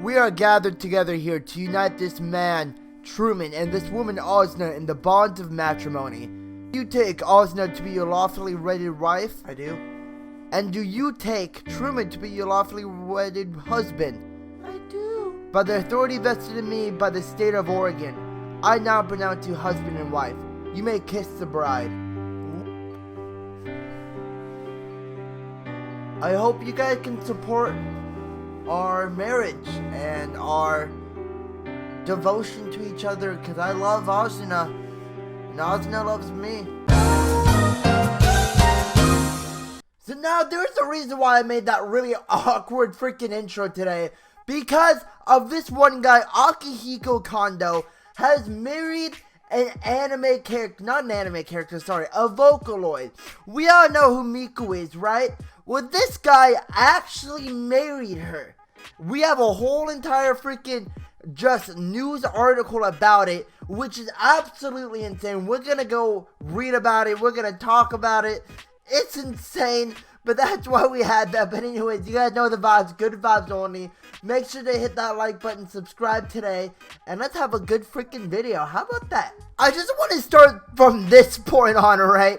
We are gathered together here to unite this man, Truman, and this woman, Ozna, in the bonds of matrimony. Do you take Ozna to be your lawfully wedded wife? I do. And do you take Truman to be your lawfully wedded husband? I do. By the authority vested in me by the state of Oregon, I now pronounce you husband and wife. You may kiss the bride. I hope you guys can support our marriage and our devotion to each other, because I love Ozna and Ozna loves me. So now there's a reason why I made that really awkward freaking intro today, because of this one guy, Akihiko Kondo, has married an anime character, not an anime character, sorry, a Vocaloid. We all know who Miku is, right? Well, this guy actually married her. We have a whole entire freaking just news article about it, which is absolutely insane. We're gonna go read about it. We're gonna talk about it. It's insane, but that's why we had that. But anyways, you guys know the vibes, good vibes only. Make sure to hit that like button, subscribe today, and let's have a good freaking video. How about that? I just want to start from this point on, alright?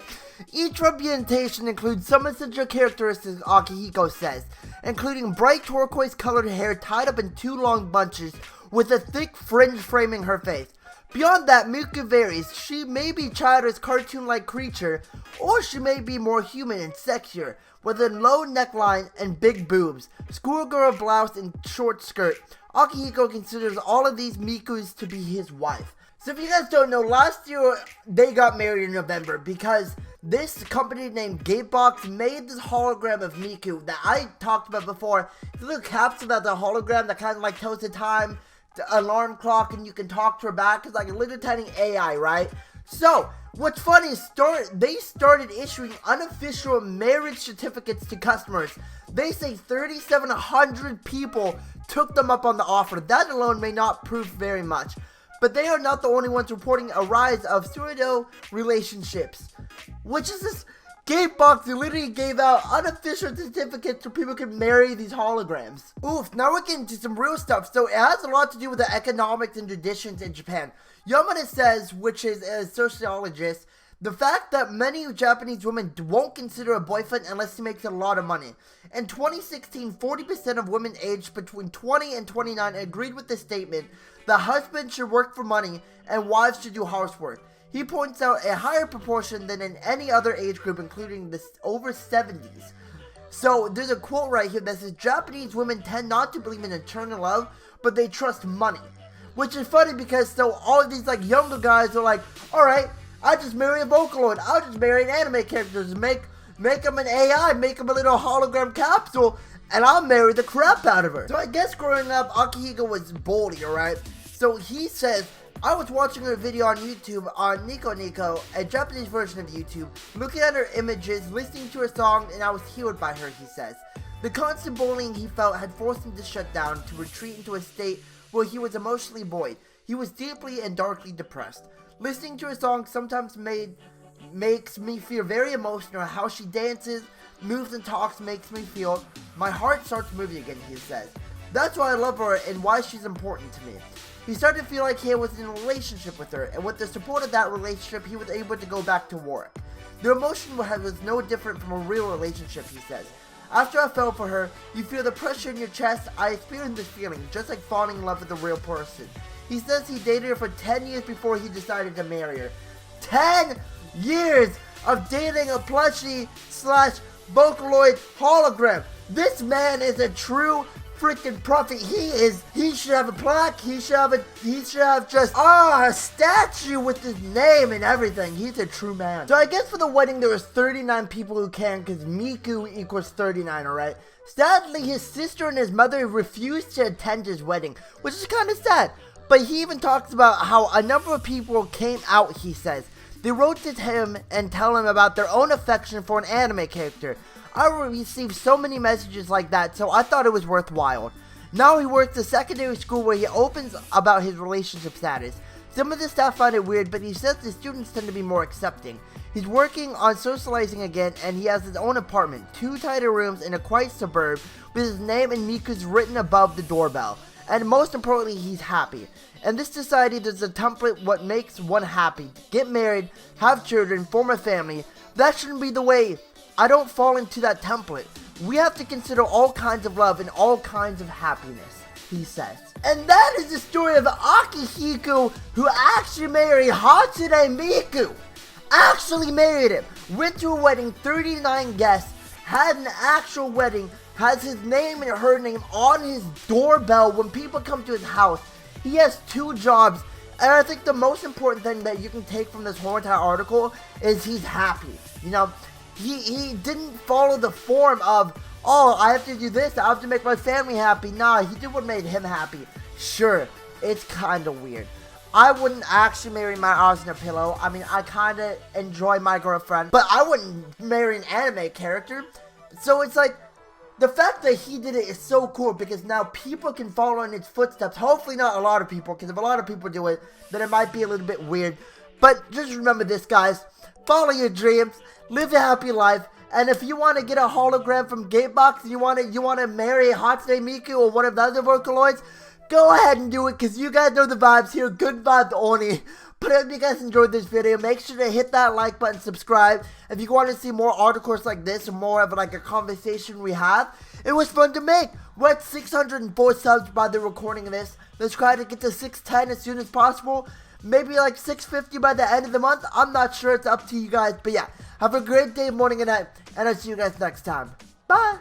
Each representation includes some essential characteristics, Akihiko says, including bright turquoise colored hair tied up in 2 long bunches with a thick fringe framing her face. Beyond that, Miku varies. She may be childish cartoon-like creature, or she may be more human and sexier, with a low neckline and big boobs, schoolgirl blouse and short skirt. Akihiko considers all of these Mikus to be his wife. So if you guys don't know, last year they got married in November because this company named Gatebox made this hologram of Miku that I talked about before. It's a little capsule that's a hologram that kind of like tells the time, the alarm clock, and you can talk to her back. It's like a little tiny AI, right? So what's funny is they started issuing unofficial marriage certificates to customers. They say 3,700 people took them up on the offer. That alone may not prove very much. But they are not the only ones reporting a rise of pseudo relationships, which is this Gatebox literally gave out unofficial certificates so people can marry these holograms. Oof, now we're getting to some real stuff. So it has a lot to do with the economics and traditions in Japan. Yamada says, which is a sociologist, the fact that many Japanese women won't consider a boyfriend unless he makes a lot of money. In 2016, 40% of women aged between 20 and 29 agreed with the statement that husbands should work for money and wives should do housework. He points out a higher proportion than in any other age group, including the over 70s. So there's a quote right here that says, Japanese women tend not to believe in eternal love, but they trust money. Which is funny because so all of these like younger guys are like, alright, I just marry a Vocaloid, I'll just marry an anime character, make them an AI, make them a little hologram capsule, and I'll marry the crap out of her. So I guess growing up, Akihiko was boldy, alright? So he says, I was watching a video on YouTube on Nico Nico, a Japanese version of YouTube, looking at her images, listening to her song, and I was healed by her, he says. The constant bullying he felt had forced him to shut down, to retreat into a state where he was emotionally void. He was deeply and darkly depressed. Listening to her song sometimes makes me feel very emotional. How she dances, moves, and talks makes me feel my heart starts moving again, he says. That's why I love her and why she's important to me. He started to feel like he was in a relationship with her, and with the support of that relationship, he was able to go back to work. The emotion was no different from a real relationship, he says. After I fell for her, you feel the pressure in your chest. I experienced this feeling, just like falling in love with a real person. He says he dated her for 10 years before he decided to marry her. 10 years of dating a plushie / Vocaloid hologram. This man is a true freaking prophet. He should have a plaque. He should have just a statue with his name and everything. He's a true man. So I guess for the wedding there was 39 people who came because Miku equals 39, alright? Sadly, his sister and his mother refused to attend his wedding, which is kind of sad. But he even talks about how a number of people came out, he says. They wrote to him and tell him about their own affection for an anime character. I received so many messages like that, so I thought it was worthwhile. Now he works at secondary school where he opens about his relationship status. Some of the staff find it weird, but he says the students tend to be more accepting. He's working on socializing again, and he has his own apartment, 2 tighter rooms in a quiet suburb with his name and Miku's written above the doorbell. and most importantly, he's happy. In this society, there's a template what makes one happy. Get married, have children, form a family. That shouldn't be the way. I don't fall into that template. We have to consider all kinds of love and all kinds of happiness, he says. And that is the story of Akihiko, who actually married Hatsune Miku. Actually married him. Went to a wedding, 39 guests, had an actual wedding, has his name and her name on his doorbell when people come to his house. He has 2 jobs, and I think the most important thing that you can take from this whole entire article is he's happy. You know, he didn't follow the form of, oh, I have to do this, I have to make my family happy. Nah, he did what made him happy. Sure, it's kind of weird. I wouldn't actually marry my eyes in a pillow. I mean, I kind of enjoy my girlfriend, but I wouldn't marry an anime character. So it's like, the fact that he did it is so cool because now people can follow in his footsteps. Hopefully not a lot of people, because if a lot of people do it, then it might be a little bit weird. But just remember this, guys. Follow your dreams, live a happy life, and if you want to get a hologram from Gatebox and you want to marry Hatsune Miku or one of the other Vocaloids, go ahead and do it, because you guys know the vibes here. Good vibes only. But if you guys enjoyed this video, make sure to hit that like button, subscribe. If you want to see more articles like this, or more of like a conversation we have, it was fun to make. We're at 604 subs by the recording of this. Let's try to get to 610 as soon as possible. Maybe like 650 by the end of the month. I'm not sure. It's up to you guys. But yeah, have a great day, morning, and night. And I'll see you guys next time. Bye.